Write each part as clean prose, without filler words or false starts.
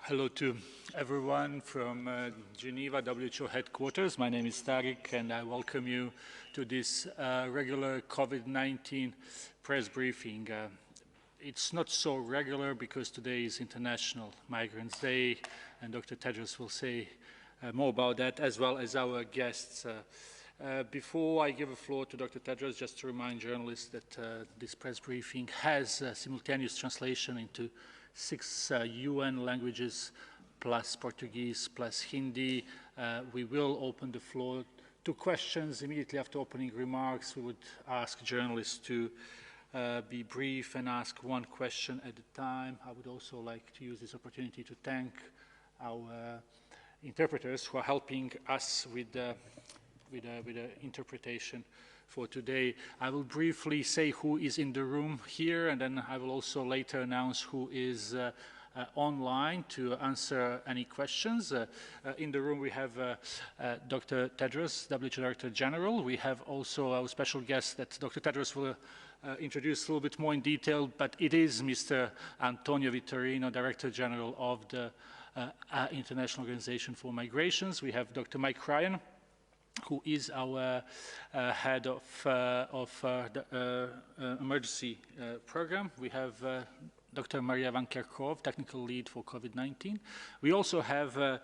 Hello to everyone from Geneva WHO headquarters. My name is Tariq and I welcome you to this regular COVID-19 press briefing. It's not so regular because today is International Migrants Day and Dr. Tedros will say more about that, as well as our guests. Before I give the floor to Dr. Tedros, just to remind journalists that this press briefing has simultaneous translation into 6 UN languages, plus Portuguese, plus Hindi. We will open the floor to questions immediately after opening remarks. We would ask journalists to be brief and ask one question at a time. I would also like to use this opportunity to thank our interpreters who are helping us with the interpretation for today. I will briefly say who is in the room here, and then I will also later announce who is online to answer any questions. In the room we have Dr. Tedros, WHO Director General. We have also our special guest that Dr. Tedros will introduce a little bit more in detail, but it is Mr. Antonio Vitorino, Director General of the International Organization for Migrations. We have Dr. Mike Ryan, who is our head of the emergency program. We have Dr. Maria Van Kerkhove, technical lead for COVID-19. We also have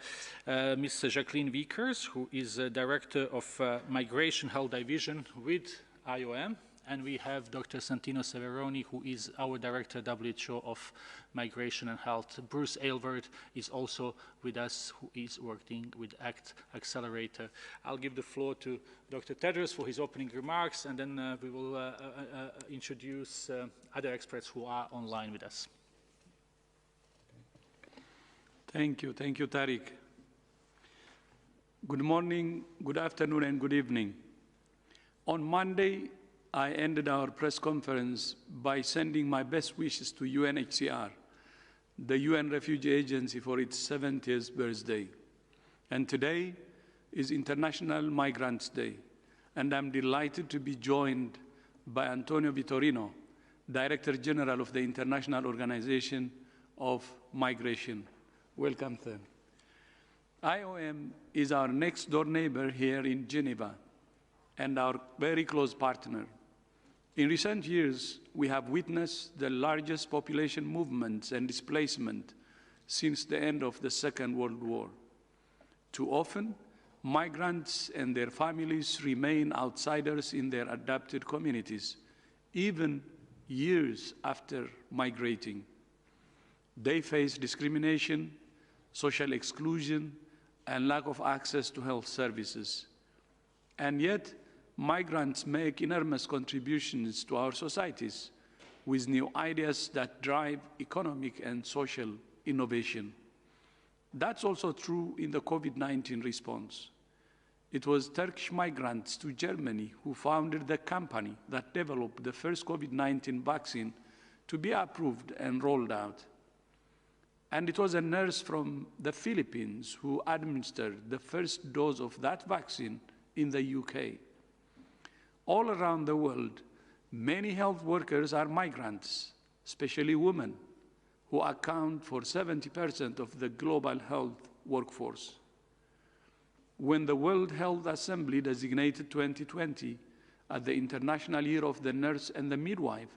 Ms. Jacqueline Vickers, who is director of Migration Health Division with IOM. And we have Dr. Santino Severoni, who is our Director WHO of Migration and Health. Bruce Aylward is also with us, who is working with ACT Accelerator. I'll give the floor to Dr. Tedros for his opening remarks, and then we will introduce other experts who are online with us. Thank you, Tariq. Good morning, good afternoon, and good evening. On Monday, I ended our press conference by sending my best wishes to UNHCR, the UN Refugee Agency, for its 70th birthday. And today is International Migrants Day, and I'm delighted to be joined by Antonio Vitorino, Director General of the International Organization of Migration. Welcome, sir. IOM is our next door neighbor here in Geneva and our very close partner. In recent years, we have witnessed the largest population movements and displacement since the end of the Second World War. Too often, migrants and their families remain outsiders in their adapted communities, even years after migrating. They face discrimination, social exclusion, and lack of access to health services. And yet, migrants make enormous contributions to our societies with new ideas that drive economic and social innovation. That's also true in the COVID-19 response. It was Turkish migrants to Germany who founded the company that developed the first COVID-19 vaccine to be approved and rolled out. And it was a nurse from the Philippines who administered the first dose of that vaccine in the UK. All around the world, many health workers are migrants, especially women, who account for 70% of the global health workforce. When the World Health Assembly designated 2020 as the International Year of the Nurse and the Midwife,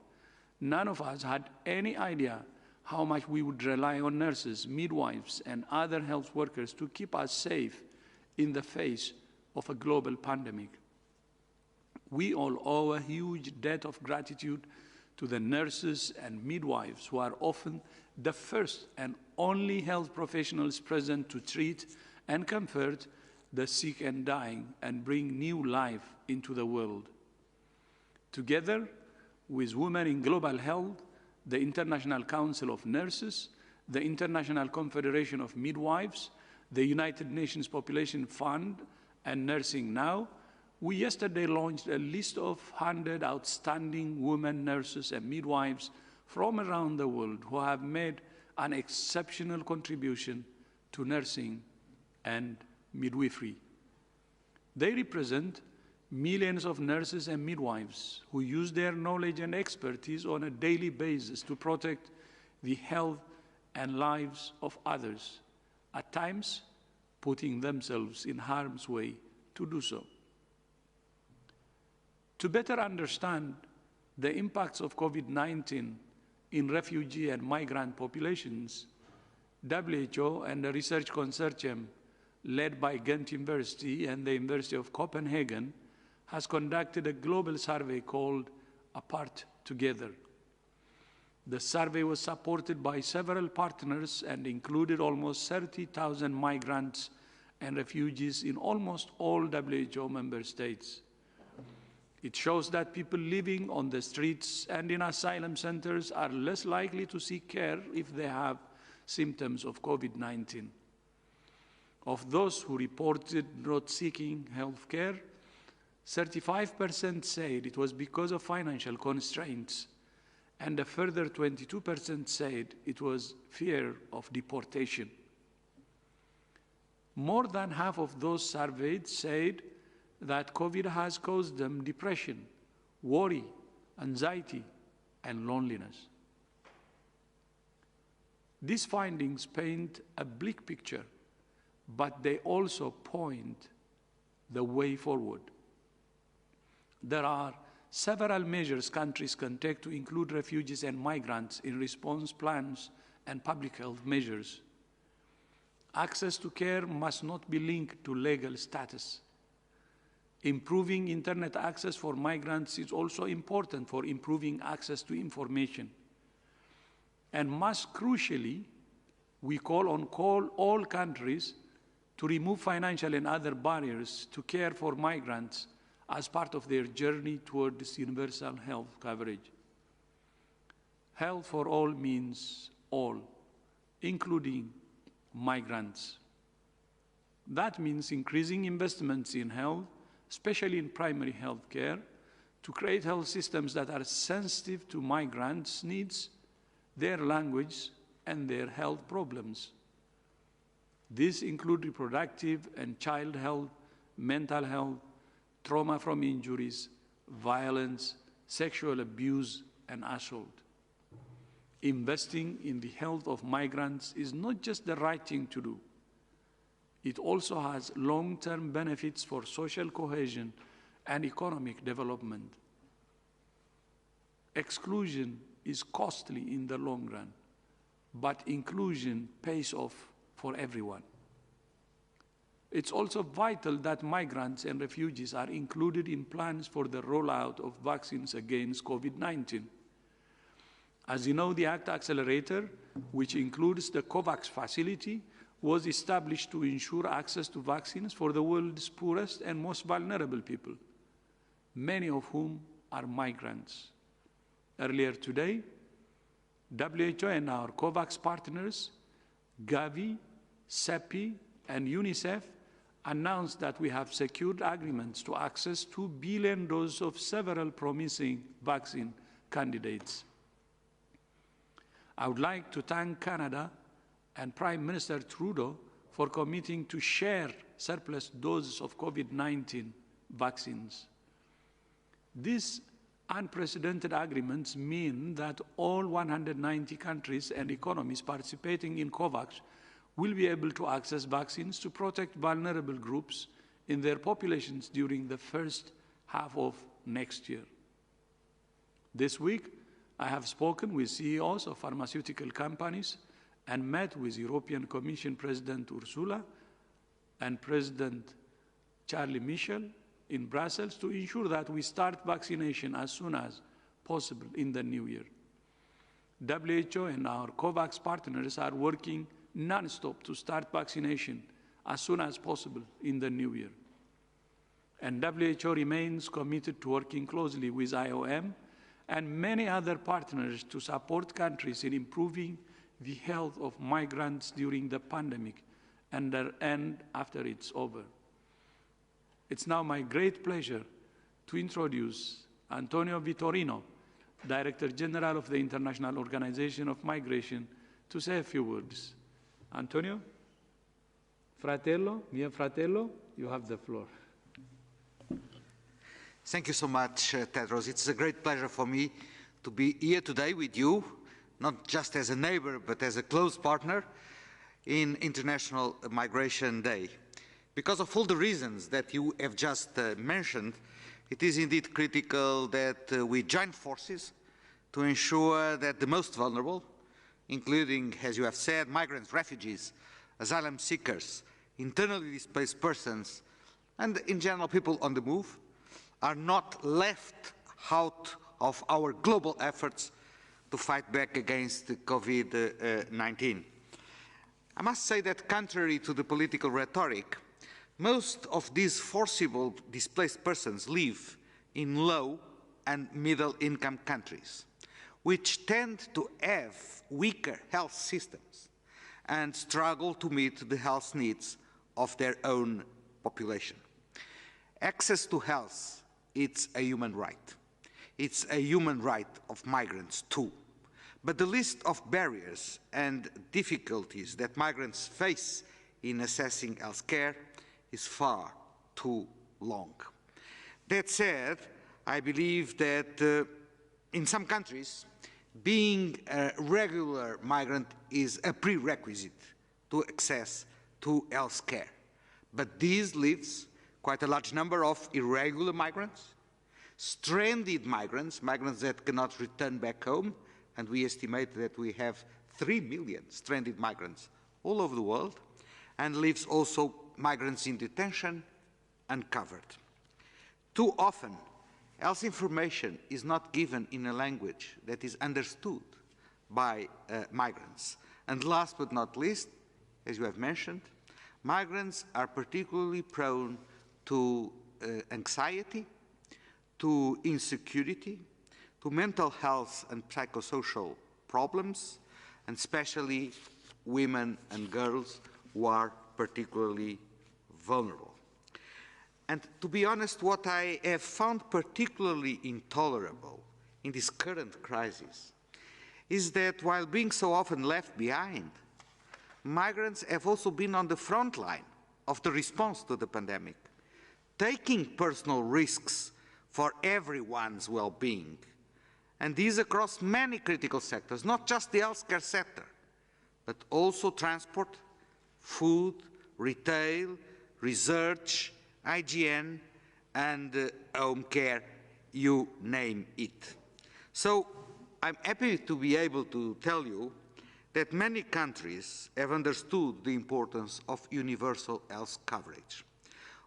none of us had any idea how much we would rely on nurses, midwives, and other health workers to keep us safe in the face of a global pandemic. We all owe a huge debt of gratitude to the nurses and midwives who are often the first and only health professionals present to treat and comfort the sick and dying and bring new life into the world. Together with Women in Global Health, the International Council of Nurses, the International Confederation of Midwives, the United Nations Population Fund, and Nursing Now, we yesterday launched a list of 100 outstanding women nurses and midwives from around the world who have made an exceptional contribution to nursing and midwifery. They represent millions of nurses and midwives who use their knowledge and expertise on a daily basis to protect the health and lives of others, at times putting themselves in harm's way to do so. To better understand the impacts of COVID-19 in refugee and migrant populations, WHO and a research consortium led by Ghent University and the University of Copenhagen has conducted a global survey called Apart Together. The survey was supported by several partners and included almost 30,000 migrants and refugees in almost all WHO member states. It shows that people living on the streets and in asylum centers are less likely to seek care if they have symptoms of COVID-19. Of those who reported not seeking health care, 35% said it was because of financial constraints, and a further 22% said it was fear of deportation. More than half of those surveyed said that COVID has caused them depression, worry, anxiety, and loneliness. These findings paint a bleak picture, but they also point the way forward. There are several measures countries can take to include refugees and migrants in response plans and public health measures. Access to care must not be linked to legal status. Improving internet access for migrants is also important for improving access to information. And most crucially, we call on all countries to remove financial and other barriers to care for migrants as part of their journey towards universal health coverage. Health for all means all, including migrants. That means increasing investments in health, especially in primary health care, to create health systems that are sensitive to migrants' needs, their language, and their health problems. These include reproductive and child health, mental health, trauma from injuries, violence, sexual abuse, and assault. Investing in the health of migrants is not just the right thing to do. It also has long-term benefits for social cohesion and economic development. Exclusion is costly in the long run, but inclusion pays off for everyone. It's also vital that migrants and refugees are included in plans for the rollout of vaccines against COVID-19. As you know, the ACT Accelerator, which includes the COVAX facility, was established to ensure access to vaccines for the world's poorest and most vulnerable people, many of whom are migrants. Earlier today, WHO and our COVAX partners, Gavi, CEPI, and UNICEF, announced that we have secured agreements to access 2 billion doses of several promising vaccine candidates. I would like to thank Canada and Prime Minister Trudeau for committing to share surplus doses of COVID-19 vaccines. These unprecedented agreements mean that all 190 countries and economies participating in COVAX will be able to access vaccines to protect vulnerable groups in their populations during the first half of next year. This week, I have spoken with CEOs of pharmaceutical companies and met with European Commission President Ursula and President Charles Michel in Brussels to ensure that we start vaccination as soon as possible in the new year. WHO and our COVAX partners are working non-stop to start vaccination as soon as possible in the new year. And WHO remains committed to working closely with IOM and many other partners to support countries in improving the health of migrants during the pandemic and after it's over. It's now my great pleasure to introduce Antonio Vitorino, Director General of the International Organization of Migration, to say a few words. Antonio, fratello, mio fratello, you have the floor. Thank you so much, Tedros. It's a great pleasure for me to be here today with you not just as a neighbor, but as a close partner in International Migration Day. Because of all the reasons that you have just mentioned, it is indeed critical that we join forces to ensure that the most vulnerable, including, as you have said, migrants, refugees, asylum seekers, internally displaced persons, and in general people on the move, are not left out of our global efforts to fight back against COVID-19. I must say that contrary to the political rhetoric, most of these forcible displaced persons live in low and middle income countries, which tend to have weaker health systems and struggle to meet the health needs of their own population. Access to health, it's a human right. It's a human right of migrants too. But the list of barriers and difficulties that migrants face in accessing health care is far too long. That said, I believe that in some countries, being a regular migrant is a prerequisite to access to health care. But this leaves quite a large number of irregular migrants, stranded migrants, migrants that cannot return back home, and we estimate that we have 3 million stranded migrants all over the world, and leaves also migrants in detention uncovered. Too often, health information is not given in a language that is understood by migrants. And last but not least, as you have mentioned, migrants are particularly prone to anxiety, to insecurity, to mental health and psychosocial problems, and especially women and girls who are particularly vulnerable. And to be honest, what I have found particularly intolerable in this current crisis is that while being so often left behind, migrants have also been on the front line of the response to the pandemic, taking personal risks for everyone's well-being, and these across many critical sectors, not just the healthcare sector, but also transport, food, retail, research, hygiene, and home care, you name it. So I'm happy to be able to tell you that many countries have understood the importance of universal health coverage.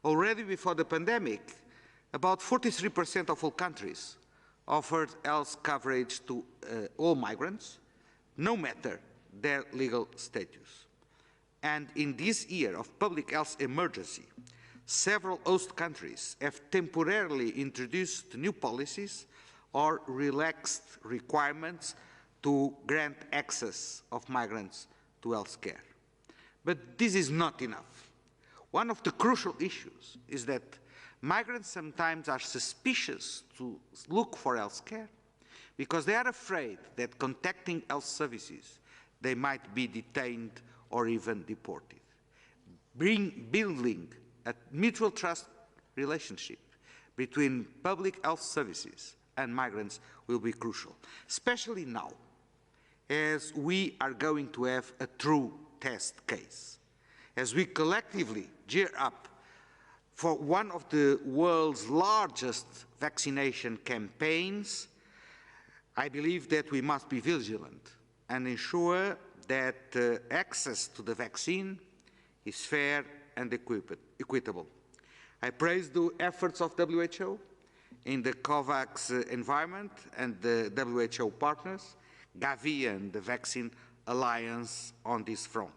Already before the pandemic, about 43% of all countries offered health coverage to all migrants, no matter their legal status. And in this year of public health emergency, several host countries have temporarily introduced new policies or relaxed requirements to grant access of migrants to health care. But this is not enough. One of the crucial issues is that migrants sometimes are suspicious to look for health care because they are afraid that contacting health services, they might be detained or even deported. Building a mutual trust relationship between public health services and migrants will be crucial, especially now, as we are going to have a true test case, as we collectively gear up for one of the world's largest vaccination campaigns. I believe that we must be vigilant and ensure that access to the vaccine is fair and equitable. I praise the efforts of WHO in the COVAX environment and the WHO partners, Gavi and the Vaccine Alliance on this front.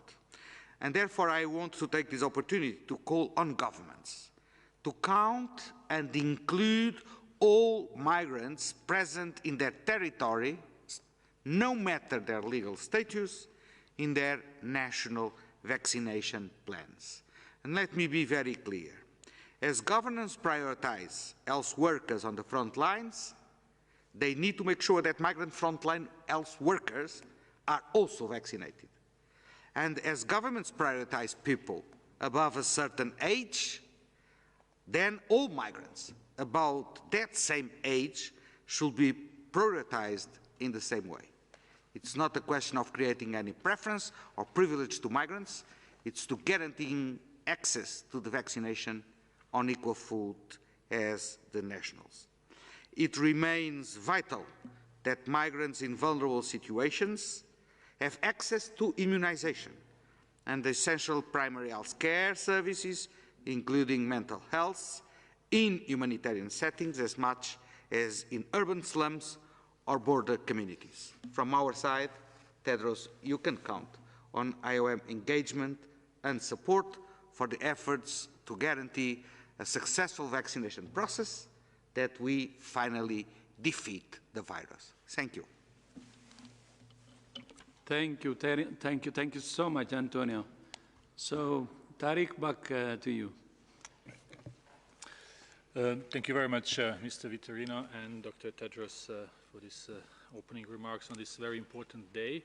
And therefore, I want to take this opportunity to call on governments to count and include all migrants present in their territory, no matter their legal status, in their national vaccination plans. And let me be very clear. As governments prioritize health workers on the front lines, they need to make sure that migrant frontline health workers are also vaccinated. And as governments prioritize people above a certain age, then all migrants about that same age should be prioritized in the same way. It's not a question of creating any preference or privilege to migrants. It's to guaranteeing access to the vaccination on equal foot as the nationals. It remains vital that migrants in vulnerable situations have access to immunization and essential primary health care services, including mental health, in humanitarian settings as much as in urban slums or border communities. From our side, Tedros, you can count on IOM engagement and support for the efforts to guarantee a successful vaccination process that we finally defeat the virus. Thank you. Thank you, thank you so much, Antonio. So, Tariq, back to you. Thank you very much, Mr. Vitorino and Dr. Tedros, for these opening remarks on this very important day.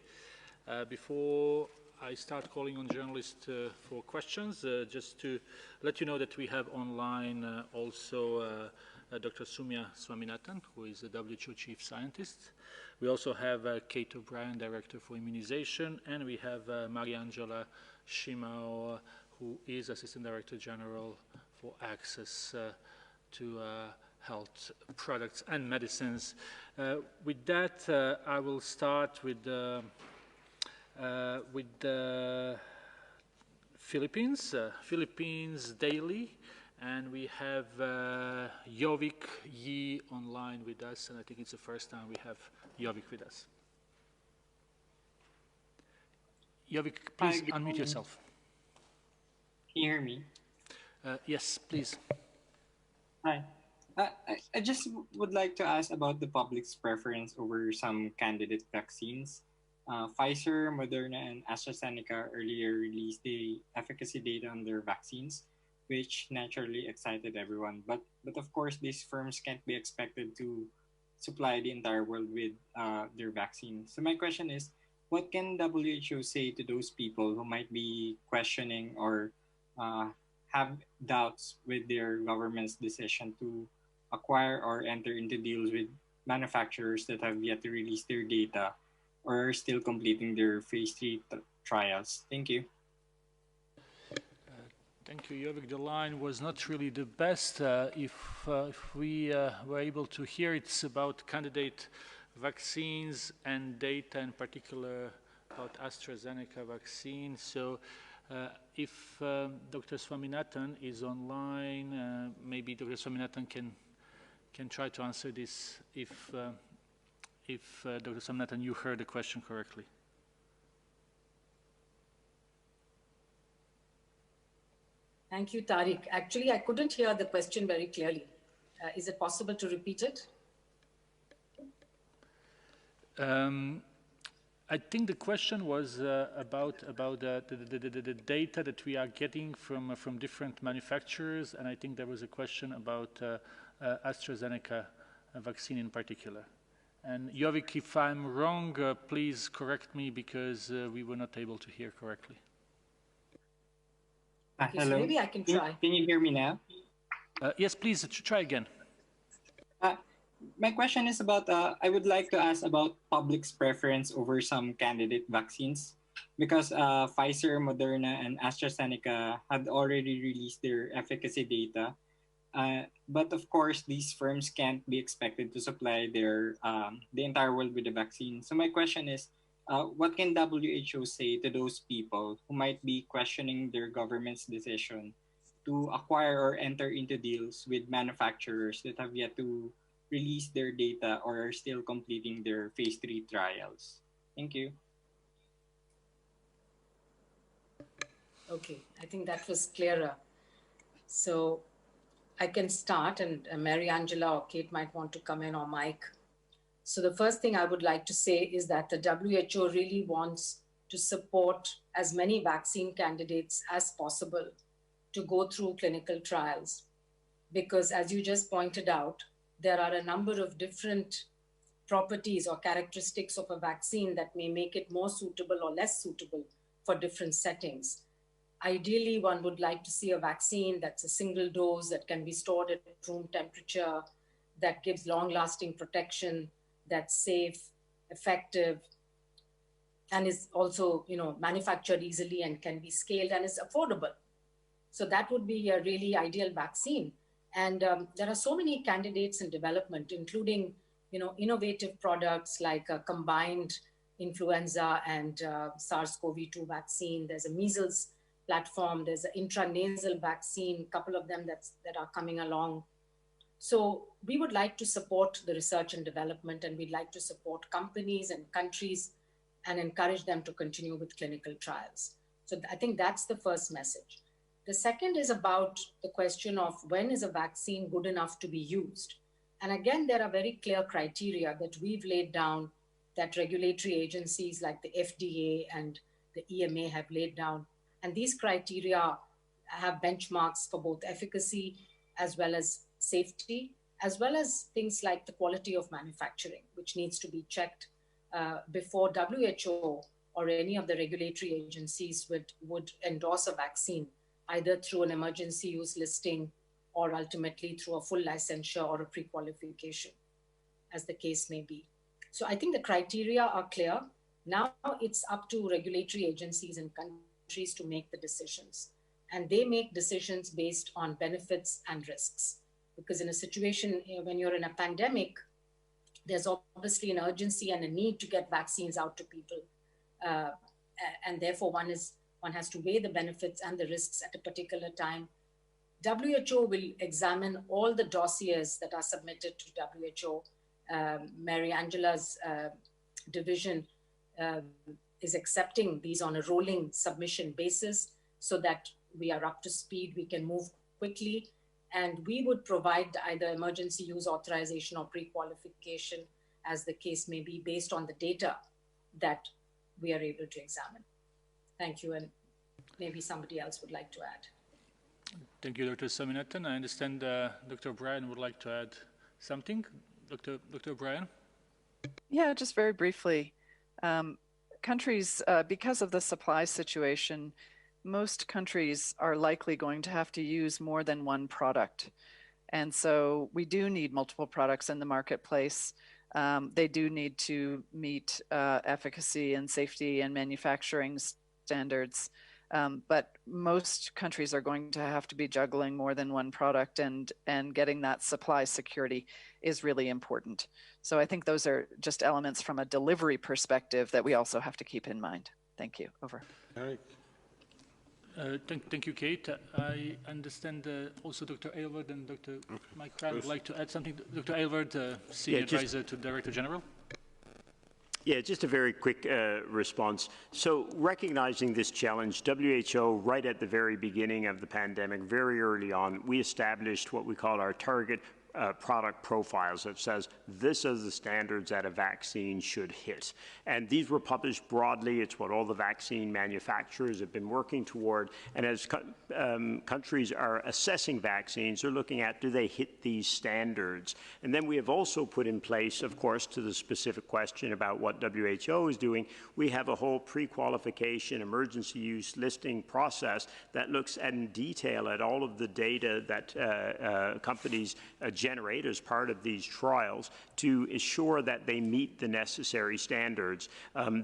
Before I start calling on journalists for questions, just to let you know that we have online also Dr. Soumya Swaminathan, who is the WHO Chief Scientist. We also have Kate O'Brien, Director for Immunization, and we have Mariangela Shimao, who is Assistant Director General for Access to health products and medicines. With that, I will start with the Philippines, Philippines Daily, and we have Jovik Yi online with us, and I think it's the first time we have Jovik with us. Jovik, please unmute yourself. Can you hear me? Yes, please. Hi. I just would like to ask about the public's preference over some candidate vaccines. Pfizer, Moderna, and AstraZeneca earlier released the efficacy data on their vaccines, which naturally excited everyone. But of course, these firms can't be expected to supply the entire world with their vaccine. So my question is, what can WHO say to those people who might be questioning or have doubts with their government's decision to acquire or enter into deals with manufacturers that have yet to release their data or are still completing their phase 3 trials? Thank you. Thank you, Jovik. The line was not really the best. If we were able to hear, it's about candidate vaccines and data in particular about AstraZeneca vaccine. So if Dr. Swaminathan is online, maybe Dr. Swaminathan can try to answer this if Dr. Swaminathan, you heard the question correctly. Thank you, Tariq. Actually, I couldn't hear the question very clearly. Is it possible to repeat it? I think the question was about the data that we are getting from different manufacturers, and I think there was a question about AstraZeneca vaccine in particular. And Jovik, if I'm wrong, please correct me because we were not able to hear correctly. Okay, Hello. so maybe I can try. Can you hear me now? Yes, please try again. My question is about, I would like to ask about public's preference over some candidate vaccines, because Pfizer, Moderna, and AstraZeneca had already released their efficacy data. But of course, these firms can't be expected to supply the entire world with the vaccine. So my question is, what can WHO say to those people who might be questioning their government's decision to acquire or enter into deals with manufacturers that have yet to release their data or are still completing their phase 3 trials? Thank you. Okay, I think that was clearer. So I can start, and Mary Angela or Kate might want to come in, or Mike. So the first thing I would like to say is that the WHO really wants to support as many vaccine candidates as possible to go through clinical trials. Because as you just pointed out, there are a number of different properties or characteristics of a vaccine that may make it more suitable or less suitable for different settings. Ideally, one would like to see a vaccine that's a single dose that can be stored at room temperature, that gives long-lasting protection, that's safe, effective, and is also, manufactured easily and can be scaled and is affordable. So that would be a really ideal vaccine. And there are so many candidates in development, including, innovative products like a combined influenza and SARS-CoV-2 vaccine. There's a measles platform. There's an intranasal vaccine, a couple of them that are coming along. So we would like to support the research and development, and we'd like to support companies and countries and encourage them to continue with clinical trials. So I think that's the first message. The second is about the question of when is a vaccine good enough to be used? And again, there are very clear criteria that we've laid down, that regulatory agencies like the FDA and the EMA have laid down. And these criteria have benchmarks for both efficacy as well as safety, as well as things like the quality of manufacturing, which needs to be checked before WHO or any of the regulatory agencies would endorse a vaccine, either through an emergency use listing or ultimately through a full licensure or a pre-qualification, as the case may be. So I think the criteria are clear. Now it's up to regulatory agencies and countries to make the decisions. And they make decisions based on benefits and risks. Because in a situation when you're in a pandemic, there's obviously an urgency and a need to get vaccines out to people. And therefore one has to weigh the benefits and the risks at a particular time. WHO will examine all the dossiers that are submitted to WHO. Mary Angela's division is accepting these on a rolling submission basis so that we are up to speed, we can move quickly, and we would provide either emergency use authorization or pre-qualification, as the case may be, based on the data that we are able to examine. Thank you, and maybe somebody else would like to add. Thank you, Dr. Swaminathan. I understand Dr. O'Brien would like to add something. Dr. O'Brien? Yeah, just very briefly. Countries, because of the supply situation, most countries are likely going to have to use more than one product. And so we do need multiple products in the marketplace. They do need to meet efficacy and safety and manufacturing standards. But most countries are going to have to be juggling more than one product, and getting that supply security is really important. So I think those are just elements from a delivery perspective that we also have to keep in mind. Thank you. Over. Eric. Thank you, Kate. I understand also Dr. Aylward and Dr. Mike Crown would like to add something. Dr. Aylward, Senior Advisor to Director General. Yeah, just a very quick response. So recognizing this challenge, WHO, right at the very beginning of the pandemic, very early on, we established what we call our target product profiles that says this is the standards that a vaccine should hit. And these were published broadly. It's what all the vaccine manufacturers have been working toward. And as countries are assessing vaccines, they're looking at, do they hit these standards? And then we have also put in place, of course, to the specific question about what WHO is doing, we have a whole pre-qualification emergency use listing process that looks in detail at all of the data that companies generate as part of these trials to ensure that they meet the necessary standards.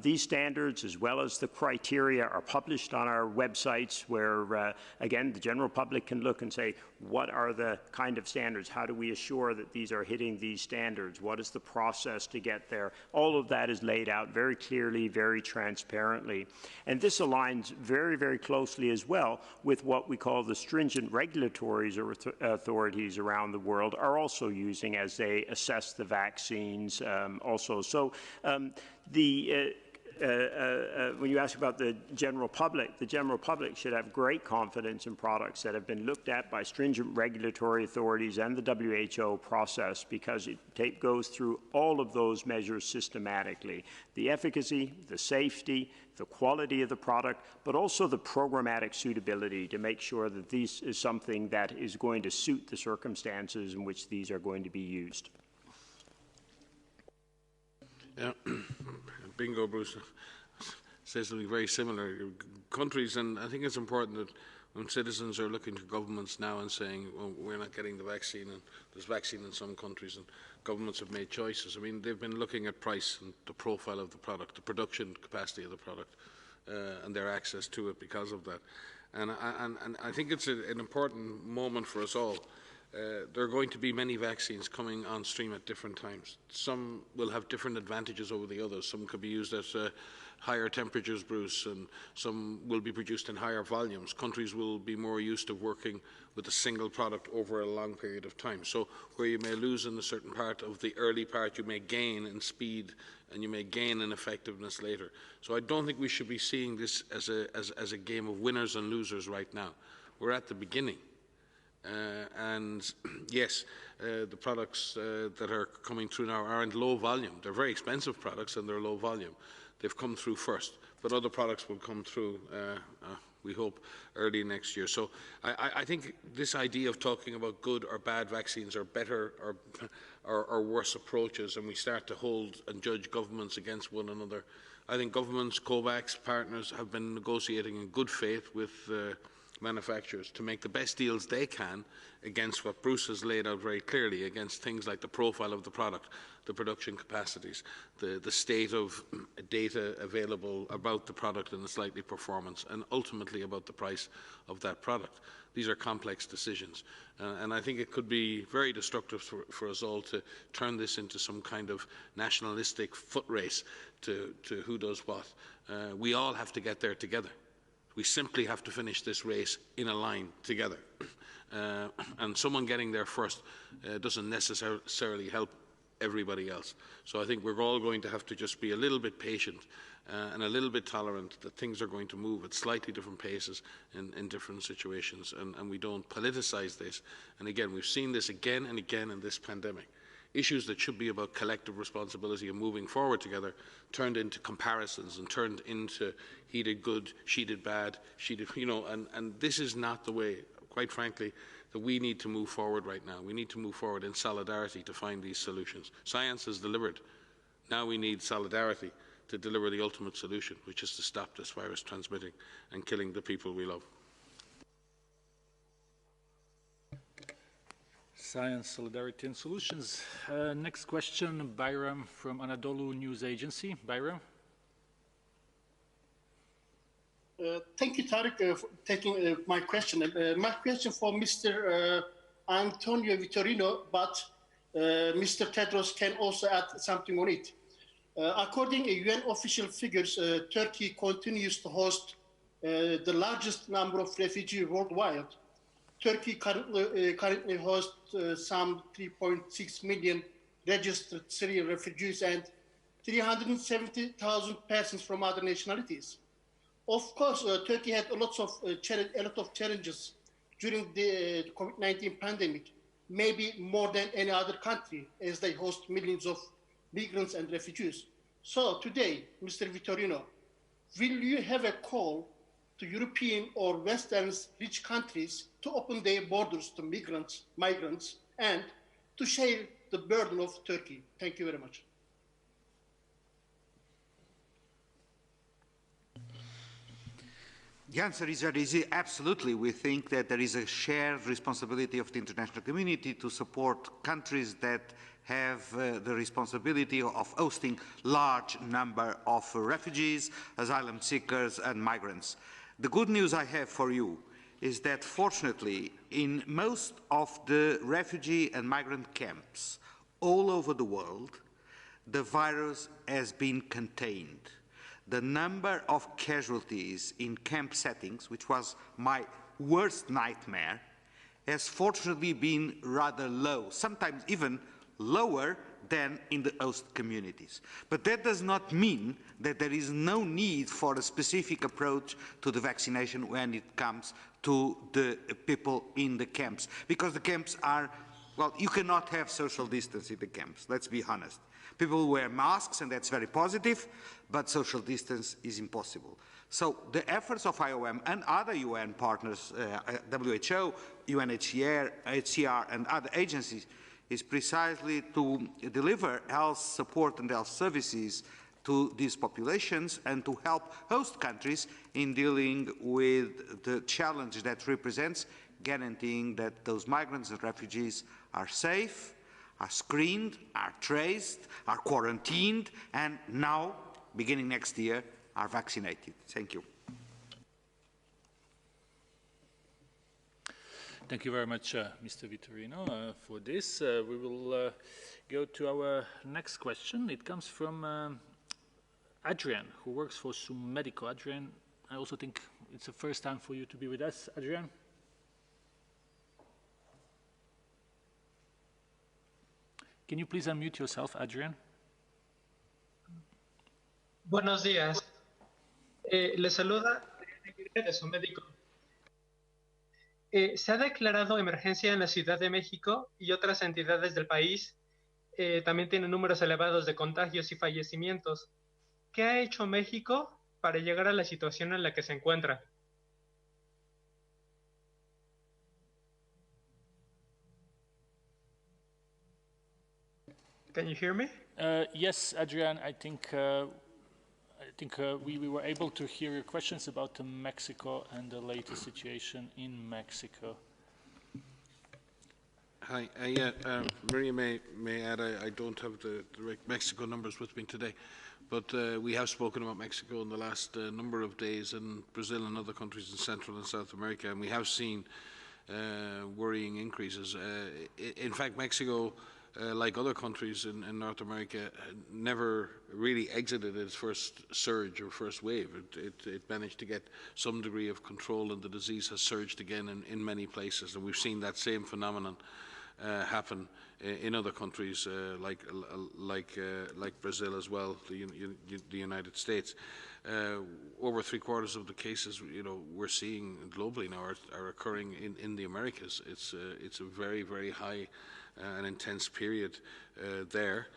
These standards, as well as the criteria, are published on our websites where, again, the general public can look and say, what are the kind of standards? How do we assure that these are hitting these standards? What is the process to get there? All of that is laid out very clearly, very transparently. And this aligns very, very closely as well with what we call the stringent regulatory authorities around the world are also using as they assess the vaccines also. So when you ask about the general public should have great confidence in products that have been looked at by stringent regulatory authorities and the WHO process, because it goes through all of those measures systematically. The efficacy, the safety, the quality of the product, but also the programmatic suitability to make sure that this is something that is going to suit the circumstances in which these are going to be used. Yeah. Bingo, Bruce says something very similar. Countries, and I think it's important that when citizens are looking to governments now and saying, well, we're not getting the vaccine, and there's vaccine in some countries, and governments have made choices. I mean, they've been looking at price and the profile of the product, the production capacity of the product, and their access to it because of that. And I think it's an important moment for us all. There are going to be many vaccines coming on stream at different times. Some will have different advantages over the others. Some could be used at higher temperatures, Bruce, and some will be produced in higher volumes. Countries will be more used to working with a single product over a long period of time. So where you may lose in a certain part of the early part, you may gain in speed and you may gain in effectiveness later. So I don't think we should be seeing this as a game of winners and losers right now. We're at the beginning. And yes, the products that are coming through now are in low volume. They're very expensive products and they're low volume. They've come through first, but other products will come through, we hope, early next year. So I think this idea of talking about good or bad vaccines or better or worse approaches, and we start to hold and judge governments against one another. I think governments, COVAX partners have been negotiating in good faith with manufacturers to make the best deals they can against what Bruce has laid out very clearly, against things like the profile of the product, the production capacities, the state of data available about the product and its likely performance, and ultimately about the price of that product. These are complex decisions, and I think it could be very destructive for us all to turn this into some kind of nationalistic foot race to who does what. We all have to get there together. We simply have to finish this race in a line together. And someone getting there first doesn't necessarily help everybody else. So I think we're all going to have to just be a little bit patient and a little bit tolerant that things are going to move at slightly different paces in different situations, and we don't politicize this. And again, we've seen this again and again in this pandemic. Issues that should be about collective responsibility and moving forward together turned into comparisons and turned into he did good, she did bad, she did, and this is not the way, quite frankly, that we need to move forward right now. We need to move forward in solidarity to find these solutions. Science has delivered. Now we need solidarity to deliver the ultimate solution, which is to stop this virus transmitting and killing the people we love. Science, Solidarity and Solutions. Next question, Bayram from Anadolu News Agency. Bayram. Thank you, Tariq, for taking my question. My question for Mr. Antonio Vitorino, but Mr. Tedros can also add something on it. According to UN official figures, Turkey continues to host the largest number of refugees worldwide. Turkey currently hosts some 3.6 million registered Syrian refugees and 370,000 persons from other nationalities. Of course, Turkey had a lot of challenges during the COVID-19 pandemic, maybe more than any other country, as they host millions of migrants and refugees. So today, Mr. Vitorino, will you have a call to European or Western rich countries to open their borders to migrants, and to share the burden of Turkey? Thank you very much. The answer is very easy. Absolutely. We think that there is a shared responsibility of the international community to support countries that have the responsibility of hosting large number of refugees, asylum seekers, and migrants. The good news I have for you is that, fortunately, in most of the refugee and migrant camps all over the world, the virus has been contained. The number of casualties in camp settings, which was my worst nightmare, has fortunately been rather low, sometimes even lower than in the host communities. But that does not mean that there is no need for a specific approach to the vaccination when it comes to the people in the camps. Because the camps are, well, you cannot have social distance in the camps, let's be honest. People wear masks, and that's very positive, but social distance is impossible. So the efforts of IOM and other UN partners, WHO, UNHCR, HCR, and other agencies, is precisely to deliver health support and health services to these populations and to help host countries in dealing with the challenge that represents guaranteeing that those migrants and refugees are safe, are screened, are traced, are quarantined, and now, beginning next year, are vaccinated. Thank you. Thank you very much, Mr. Vitorino, for this. We will go to our next question. It comes from Adrian, who works for Medico. Adrian, I also think it's the first time for you to be with us. Adrian? Can you please unmute yourself, Adrian? Buenos días. Les saluda de Médico. Se ha declarado emergencia en la Ciudad de México y otras entidades del país también tienen números elevados de contagios y fallecimientos. ¿Qué ha hecho México para llegar a la situación en la que se encuentra? Can you hear me? Yes, Adrian, I think we were able to hear your questions about Mexico and the latest situation in Mexico. Hi, Maria may add, I don't have the direct Mexico numbers with me today, but we have spoken about Mexico in the last number of days, and Brazil and other countries in Central and South America, and we have seen worrying increases. In fact, Mexico, like other countries in North America, never really exited its first surge or first wave. It managed to get some degree of control, and the disease has surged again in many places. And we've seen that same phenomenon happen in other countries like Brazil as well, the United States. Over 3/4 of the cases, we're seeing globally now are occurring in the Americas. It's a very, very high an intense period there,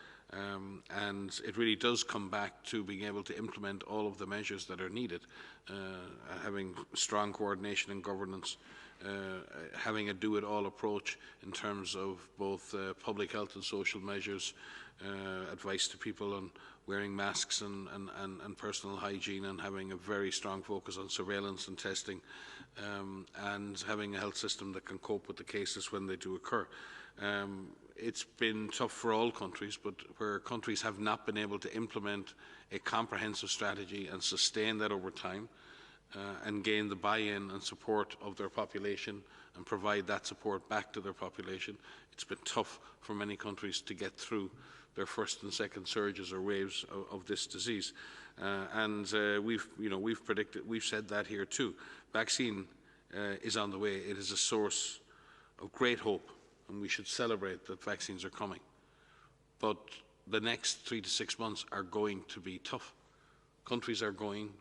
and it really does come back to being able to implement all of the measures that are needed, having strong coordination and governance, having a do-it-all approach in terms of both public health and social measures, advice to people on wearing masks and personal hygiene, and having a very strong focus on surveillance and testing, and having a health system that can cope with the cases when they do occur. It's been tough for all countries, but where countries have not been able to implement a comprehensive strategy and sustain that over time, and gain the buy-in and support of their population and provide that support back to their population, it's been tough for many countries to get through their first and second surges or waves of this disease. We've predicted, we've said that here too. Vaccine is on the way. It is a source of great hope, and we should celebrate that vaccines are coming. But the next 3 to 6 months are going to be tough. Countries are going,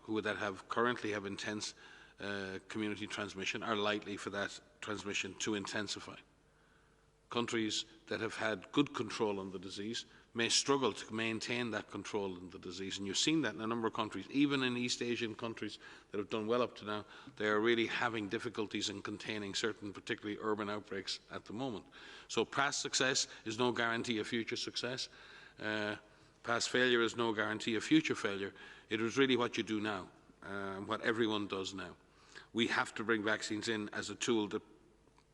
currently have intense community transmission, are likely for that transmission to intensify. Countries that have had good control on the disease may struggle to maintain that control on the disease. And you've seen that in a number of countries, even in East Asian countries that have done well up to now. They are really having difficulties in containing certain, particularly urban outbreaks at the moment. So past success is no guarantee of future success. Past failure is no guarantee of future failure. It is really what you do now, what everyone does now. We have to bring vaccines in as a tool that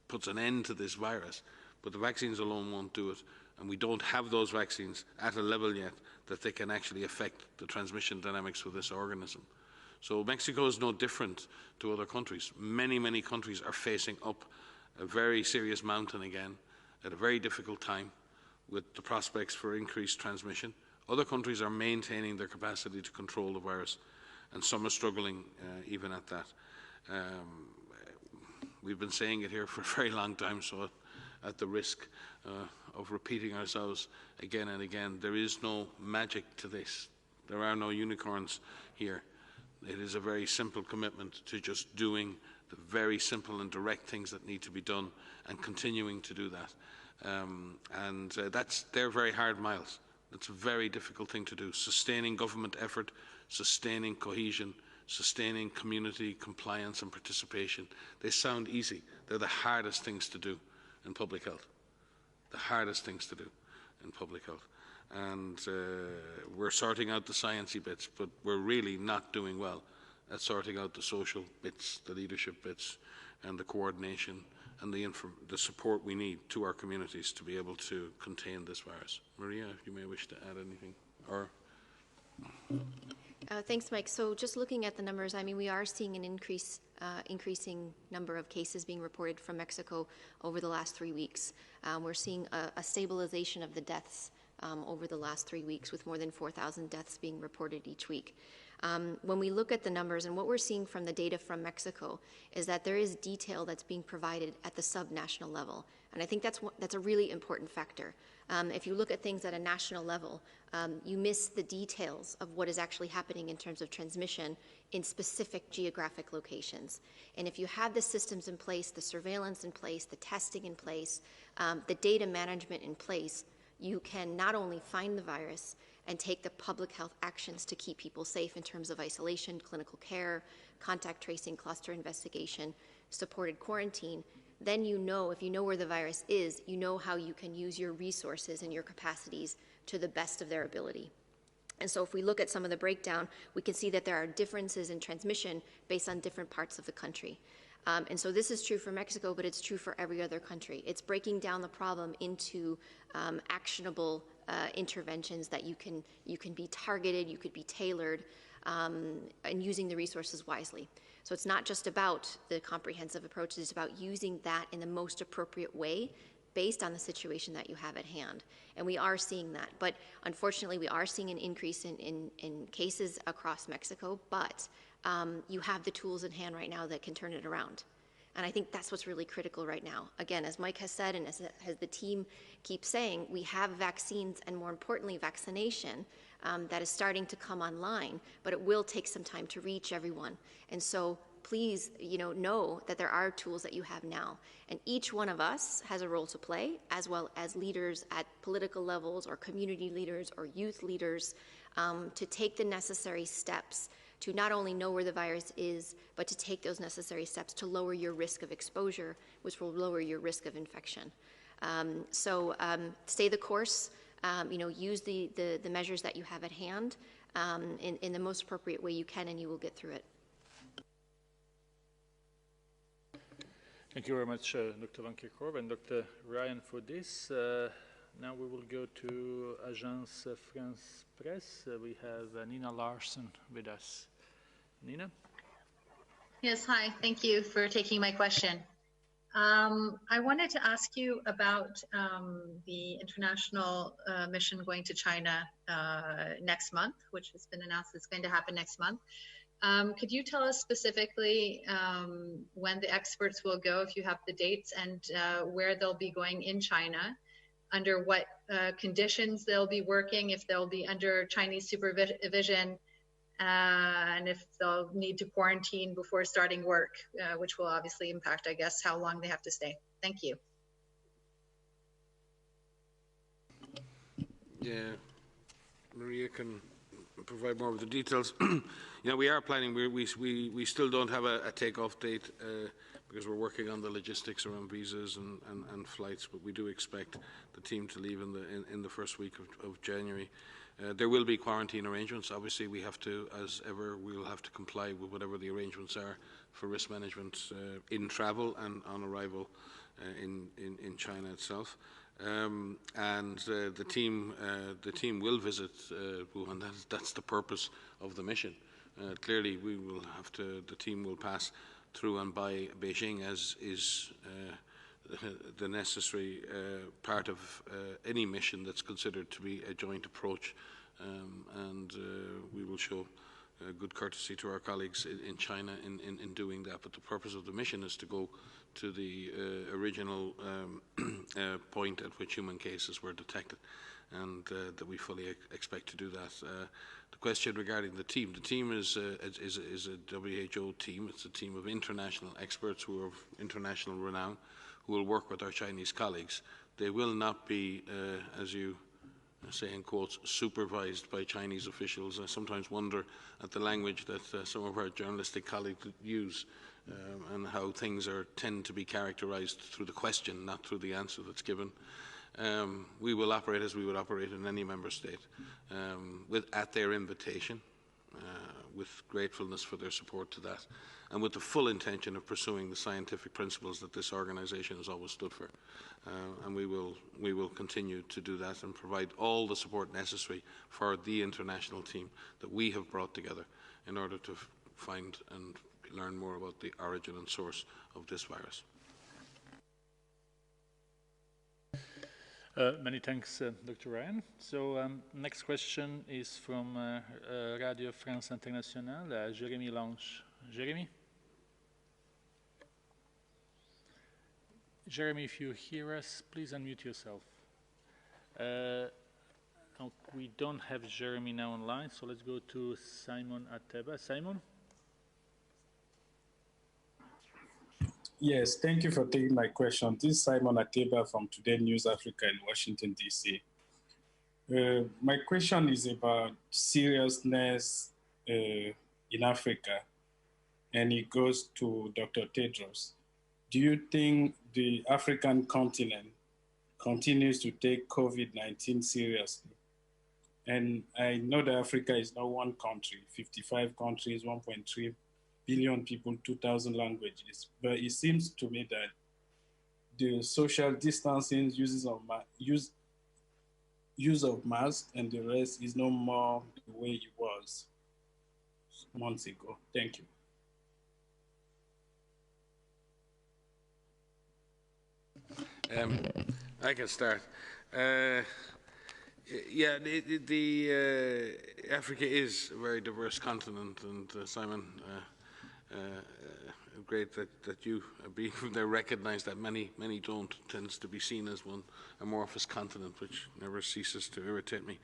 puts an end to this virus, but the vaccines alone won't do it. And we don't have those vaccines at a level yet that they can actually affect the transmission dynamics of this organism. So Mexico is no different to other countries. Many, many countries are facing up a very serious mountain again at a very difficult time with the prospects for increased transmission. Other countries are maintaining their capacity to control the virus, and some are struggling even at that. We've been saying it here for a very long time, so at the risk of repeating ourselves again and again, there is no magic to this. There are no unicorns here. It is a very simple commitment to just doing the very simple and direct things that need to be done and continuing to do that. They're very hard miles. It's a very difficult thing to do. Sustaining government effort, sustaining cohesion, sustaining community compliance and participation. They sound easy. They're the hardest things to do in public health. The hardest things to do in public health. And we're sorting out the sciencey bits, but we're really not doing well at sorting out the social bits, the leadership bits, and the coordination and the support we need to our communities to be able to contain this virus. Maria, if you may wish to add anything, or... Thanks, Mike. So just looking at the numbers, I mean, we are seeing an increasing number of cases being reported from Mexico over the last 3 weeks. We're seeing a stabilization of the deaths over the last 3 weeks, with more than 4,000 deaths being reported each week. When we look at the numbers, and what we're seeing from the data from Mexico is that there is detail that's being provided at the subnational level. And I think that's a really important factor. If you look at things at a national level, you miss the details of what is actually happening in terms of transmission in specific geographic locations. And if you have the systems in place, the surveillance in place, the testing in place, the data management in place, you can not only find the virus and take the public health actions to keep people safe in terms of isolation, clinical care, contact tracing, cluster investigation, supported quarantine, then you know, if you know where the virus is, you know how you can use your resources and your capacities to the best of their ability. And so if we look at some of the breakdown, we can see that there are differences in transmission based on different parts of the country. And so this is true for Mexico, but it's true for every other country. It's breaking down the problem into actionable interventions that you can be targeted, you could be tailored, and using the resources wisely. So it's not just about the comprehensive approach, it's about using that in the most appropriate way based on the situation that you have at hand. And we are seeing that. But unfortunately, we are seeing an increase in cases across Mexico, but you have the tools in hand right now that can turn it around. And I think that's what's really critical right now. Again, as Mike has said, and as the team keeps saying, we have vaccines and, more importantly, vaccination that is starting to come online, but it will take some time to reach everyone. And so please, know that there are tools that you have now. And each one of us has a role to play, as well as leaders at political levels or community leaders or youth leaders, to take the necessary steps to not only know where the virus is, but to take those necessary steps to lower your risk of exposure, which will lower your risk of infection. So stay the course, use the measures that you have at hand in the most appropriate way you can, and you will get through it. Thank you very much, Dr. Van Kerkhove and Dr. Ryan, for this. Now we will go to Agence France Presse. We have Nina Larsen with us. Nina? Yes, hi. Thank you for taking my question. I wanted to ask you about the international mission going to China next month, which has been announced it's going to happen next month. Could you tell us specifically when the experts will go, if you have the dates, and where they'll be going in China, under what conditions they'll be working, if they'll be under Chinese supervision, and if they'll need to quarantine before starting work, which will obviously impact, I guess, how long they have to stay. Thank you. Yeah, Maria can provide more of the details. We are planning, we still don't have a takeoff date because we're working on the logistics around visas and flights, but we do expect the team to leave in the first week of January. There will be quarantine arrangements. Obviously, we have to, as ever, we will have to comply with whatever the arrangements are for risk management in travel and on arrival in China itself. The team will visit Wuhan. That's the purpose of the mission. Clearly, we will have to. The team will pass through and by Beijing, as is the necessary part of any mission that's considered to be a joint approach, and we will show good courtesy to our colleagues in China in doing that. But the purpose of the mission is to go to the original point at which human cases were detected, and that we fully expect to do that. The question regarding the team is a WHO team. It's a team of international experts who are of international renown, who will work with our Chinese colleagues. They will not be, as you say in quotes, supervised by Chinese officials. I sometimes wonder at the language that some of our journalistic colleagues use and how things tend to be characterized through the question, not through the answer that's given. we will operate as we would operate in any member state, at their invitation, with gratefulness for their support to that, and with the full intention of pursuing the scientific principles that this organisation has always stood for. And we will continue to do that and provide all the support necessary for the international team that we have brought together in order to find and learn more about the origin and source of this virus. Many thanks, Dr. Ryan. So next question is from Radio France Internationale, Jérémy Lange. Jérémy? Jérémy, if you hear us, please unmute yourself. We don't have Jérémy now online, so let's go to Simon Ateba. Simon? Yes, thank you for taking my question. This is Simon Ateba from Today News Africa in Washington, D.C. My question is about seriousness in Africa, and it goes to Dr. Tedros. Do you think the African continent continues to take COVID-19 seriously? And I know that Africa is not one country, 55 countries, 1.3 billion people, 2,000 languages. But it seems to me that the social distancing, use of masks and the rest is no more the way it was months ago. Thank you. I can start. Yeah, Africa is a very diverse continent, and Simon, great that you, being from there, recognise that many don't. Tends to be seen as one amorphous continent, which never ceases to irritate me.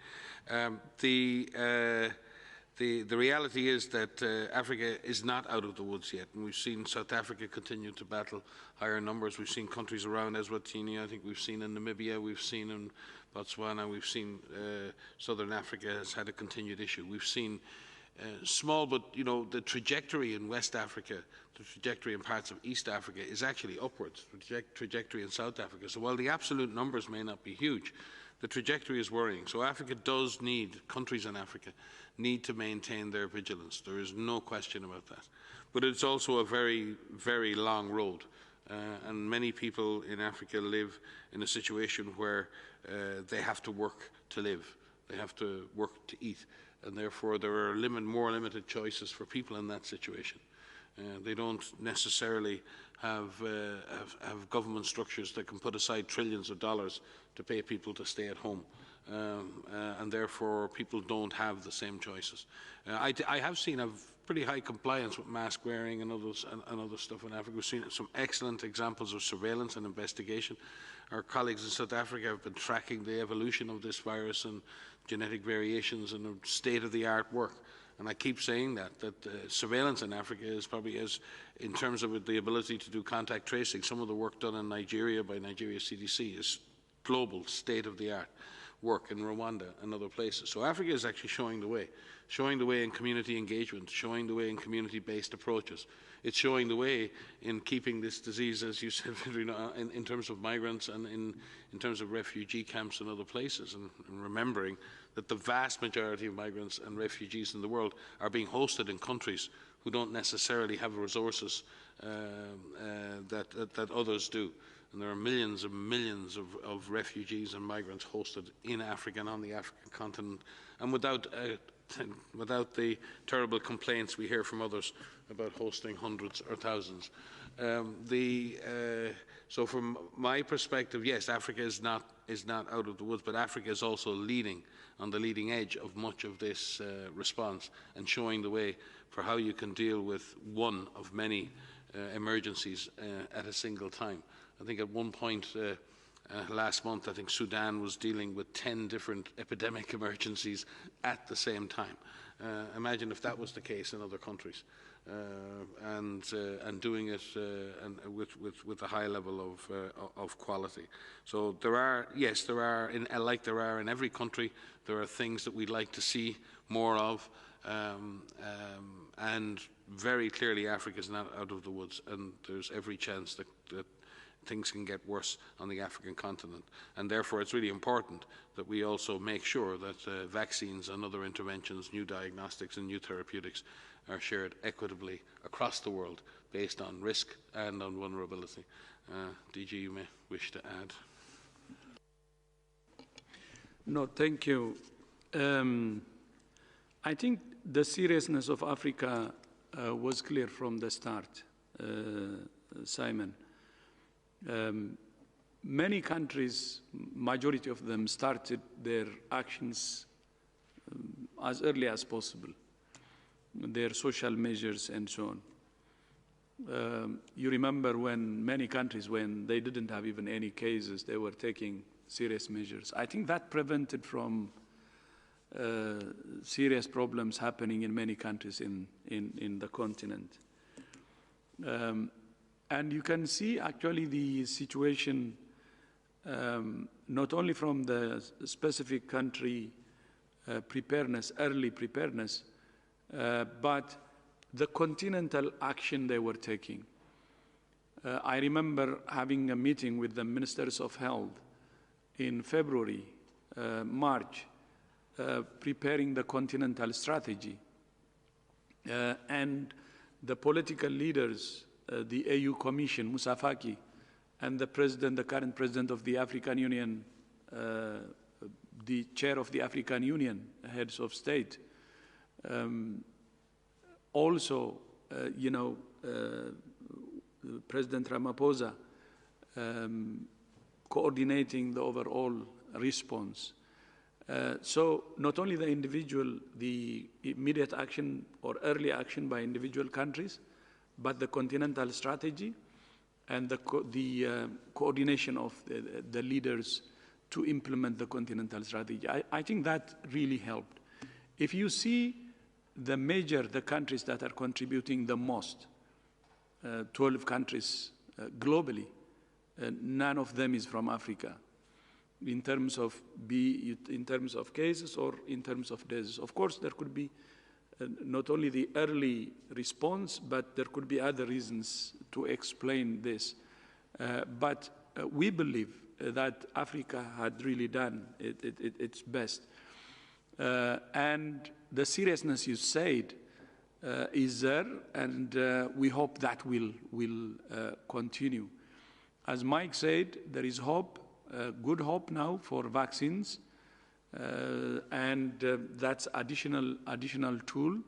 The reality is that Africa is not out of the woods yet, and we've seen South Africa continue to battle higher numbers. We've seen countries around Eswatini, I think we've seen in Namibia, we've seen in Botswana, we've seen Southern Africa has had a continued issue. We've seen small, but the trajectory in West Africa, the trajectory in parts of East Africa is actually upwards, the trajectory in South Africa. So while the absolute numbers may not be huge, the trajectory is worrying. So Africa does need, countries in Africa need to maintain their vigilance. There is no question about that. But it's also a very, very long road. And many people in Africa live in a situation where they have to work to live. They have to work to eat. And therefore there are more limited choices for people in that situation. They don't necessarily have government structures that can put aside trillions of dollars to pay people to stay at home. And therefore people don't have the same choices. I have seen a pretty high compliance with mask wearing and other stuff in Africa. We've seen some excellent examples of surveillance and investigation. Our colleagues in South Africa have been tracking the evolution of this virus and genetic variations and state-of-the-art work. And I keep saying that surveillance in Africa is probably, in terms of the ability to do contact tracing, some of the work done in Nigeria by Nigeria CDC is global, state-of-the-art work in Rwanda and other places. So Africa is actually showing the way in community engagement, showing the way in community-based approaches. It's showing the way in keeping this disease, as you said, in terms of migrants and in terms of refugee camps and other places, and remembering that the vast majority of migrants and refugees in the world are being hosted in countries who don't necessarily have resources that others do. And there are millions and millions of refugees and migrants hosted in Africa and on the African continent, and without the terrible complaints we hear from others about hosting hundreds or thousands. So from my perspective, yes, Africa is not out of the woods, but Africa is also leading on the leading edge of much of this response and showing the way for how you can deal with one of many emergencies at a single time. I think at one point last month, I think Sudan was dealing with 10 different epidemic emergencies at the same time. Imagine if that was the case in other countries, and doing it with a high level of quality. So there are, like there are in every country, there are things that we'd like to see more of, and very clearly Africa is not out of the woods, and there's every chance that things can get worse on the African continent. And therefore, it's really important that we also make sure that vaccines and other interventions, new diagnostics and new therapeutics are shared equitably across the world based on risk and on vulnerability. DG, you may wish to add. No, thank you. I think the seriousness of Africa was clear from the start, Simon. Many countries, majority of them, started their actions as early as possible, their social measures and so on. You remember when many countries, when they didn't have even any cases, they were taking serious measures. I think that prevented from serious problems happening in many countries in the continent. And you can see actually the situation not only from the specific country preparedness, early preparedness, but the continental action they were taking. I remember having a meeting with the ministers of health in February, March, preparing the continental strategy. And the political leaders, the AU Commission, Moussa Faki, and the current president of the African Union, the chair of the African Union, heads of state, also, President Ramaphosa coordinating the overall response. So not only the individual, the immediate action or early action by individual countries, but the continental strategy and the coordination of the leaders to implement the continental strategy. I think that really helped. If you see the countries that are contributing the most, 12 countries globally, none of them is from Africa in terms of cases or in terms of deaths. Of course, there could be not only the early response, but there could be other reasons to explain this. But we believe that Africa had really done its best. And the seriousness you said is there, and we hope that will continue. As Mike said, there is hope, good hope now for vaccines, and that's additional tool.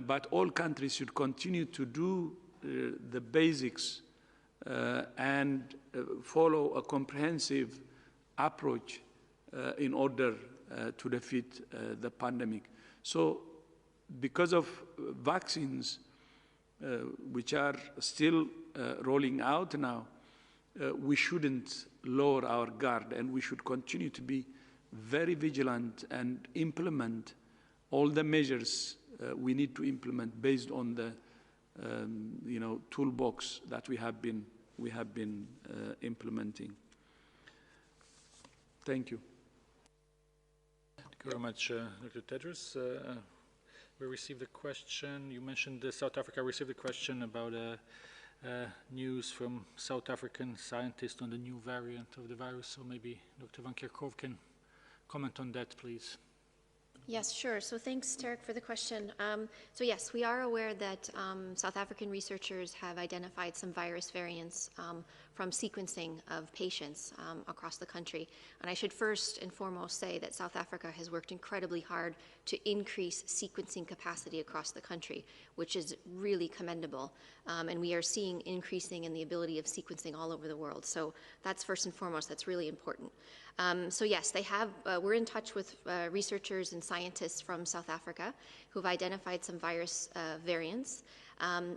But all countries should continue to do the basics and follow a comprehensive approach in order to defeat the pandemic. So because of vaccines, which are still rolling out now, we shouldn't lower our guard, and we should continue to be very vigilant and implement all the measures we need to implement based on the toolbox that we have been implementing. Thank you. Thank you very much, Dr. Tedros. We received a question. You mentioned South Africa received a question about news from South African scientists on the new variant of the virus. So maybe Dr. Van Kerkhove can comment on that, please. Yes, sure. So thanks, Tarek, for the question. So yes, we are aware that South African researchers have identified some virus variants from sequencing of patients across the country. And I should first and foremost say that South Africa has worked incredibly hard to increase sequencing capacity across the country, which is really commendable. And we are seeing increasing in the ability of sequencing all over the world. So that's first and foremost, that's really important. So yes, we're in touch with researchers and scientists from South Africa who've identified some virus variants.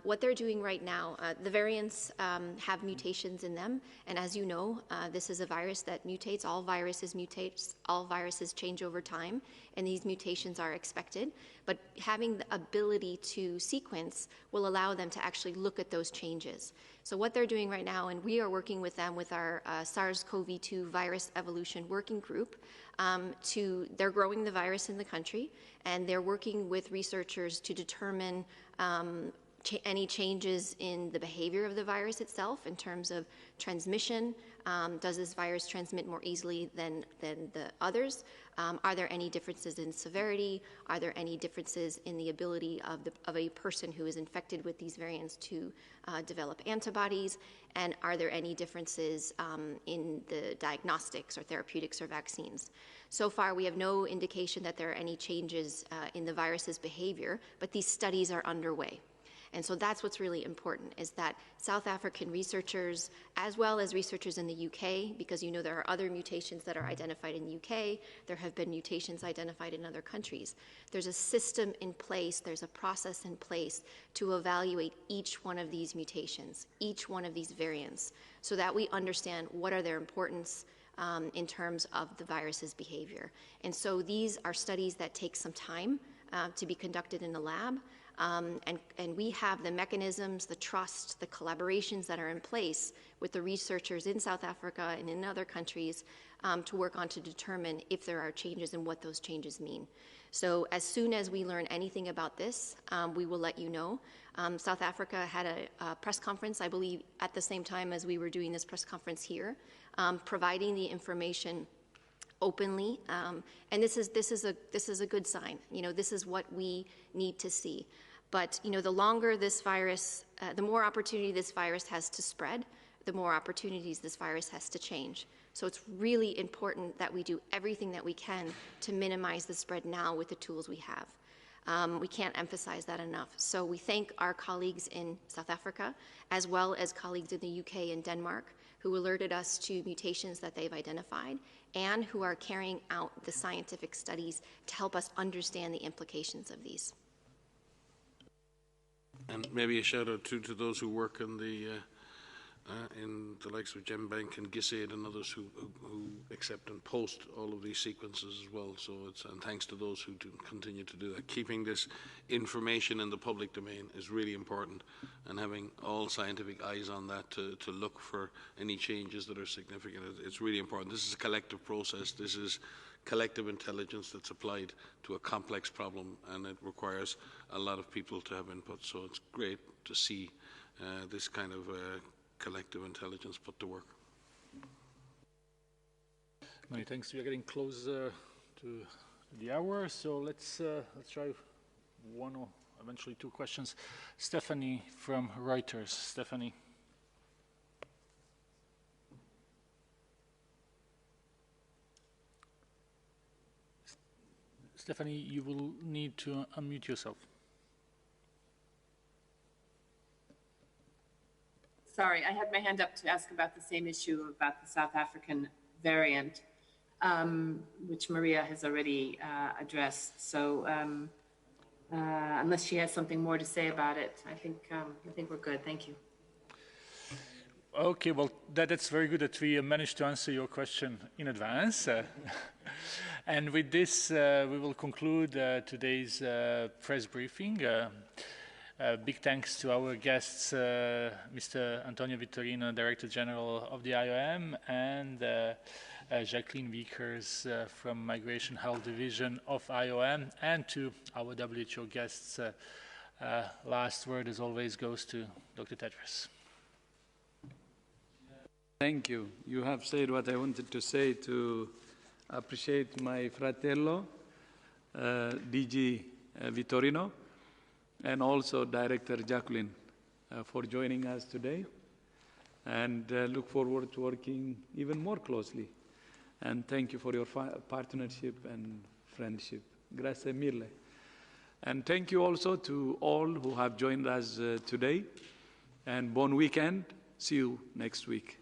What they're doing right now, the variants have mutations in them, and as you know, this is a virus that mutates. All viruses mutate, all viruses change over time, and these mutations are expected. But having the ability to sequence will allow them to actually look at those changes. So what they're doing right now, and we are working with them with our SARS-CoV-2 virus evolution working group, they're growing the virus in the country, and they're working with researchers to determine any changes in the behavior of the virus itself in terms of transmission. Does this virus transmit more easily than the others? Are there any differences in severity? Are there any differences in the ability of a person who is infected with these variants to develop antibodies? And are there any differences in the diagnostics or therapeutics or vaccines? So far, we have no indication that there are any changes in the virus's behavior, but these studies are underway. And so that's what's really important, is that South African researchers, as well as researchers in the UK, because you know there are other mutations that are identified in the UK, there have been mutations identified in other countries. There's a system in place, there's a process in place to evaluate each one of these mutations, each one of these variants, so that we understand what are their importance in terms of the virus's behavior. And so these are studies that take some time to be conducted in the lab. And we have the mechanisms, the trust, the collaborations that are in place with the researchers in South Africa and in other countries to work on to determine if there are changes and what those changes mean. So as soon as we learn anything about this, we will let you know. South Africa had a press conference, I believe, at the same time as we were doing this press conference here, providing the information openly, and this is a good sign. You know, this is what we need to see. But you know, the longer this virus, the more opportunity this virus has to spread, the more opportunities this virus has to change. So it's really important that we do everything that we can to minimize the spread now with the tools we have. We can't emphasize that enough. So we thank our colleagues in South Africa, as well as colleagues in the UK and Denmark, who alerted us to mutations that they've identified and who are carrying out the scientific studies to help us understand the implications of these. And maybe a shout out to those who work in the likes of GenBank and GISAID and others who accept and post all of these sequences as well. So and thanks to those who do continue to do that. Keeping this information in the public domain is really important, and having all scientific eyes on that to look for any changes that are significant. It's really important. This is a collective process. This is collective intelligence that's applied to a complex problem, and it requires a lot of people to have input. So it's great to see this kind of collective intelligence put to work. Many thanks. We are getting closer to the hour, so let's try one or eventually two questions. Stephanie from Reuters. Stephanie. Stephanie, you will need to unmute yourself. Sorry, I had my hand up to ask about the same issue about the South African variant, which Maria has already addressed. So unless she has something more to say about it, I think we're good. Thank you. Okay, well, that's very good that we managed to answer your question in advance. And with this, we will conclude today's press briefing. Big thanks to our guests, Mr. Antonio Vittorino, Director General of the IOM, and Jacqueline Vickers from Migration Health Division of IOM, and to our WHO guests. Last word, as always, goes to Dr. Tedros. Thank you. You have said what I wanted to say, to appreciate my fratello, DG Vittorino, and also Director Jacqueline for joining us today, and look forward to working even more closely. And thank you for your partnership and friendship. Grazie mille. And thank you also to all who have joined us today, and bon weekend. See you next week.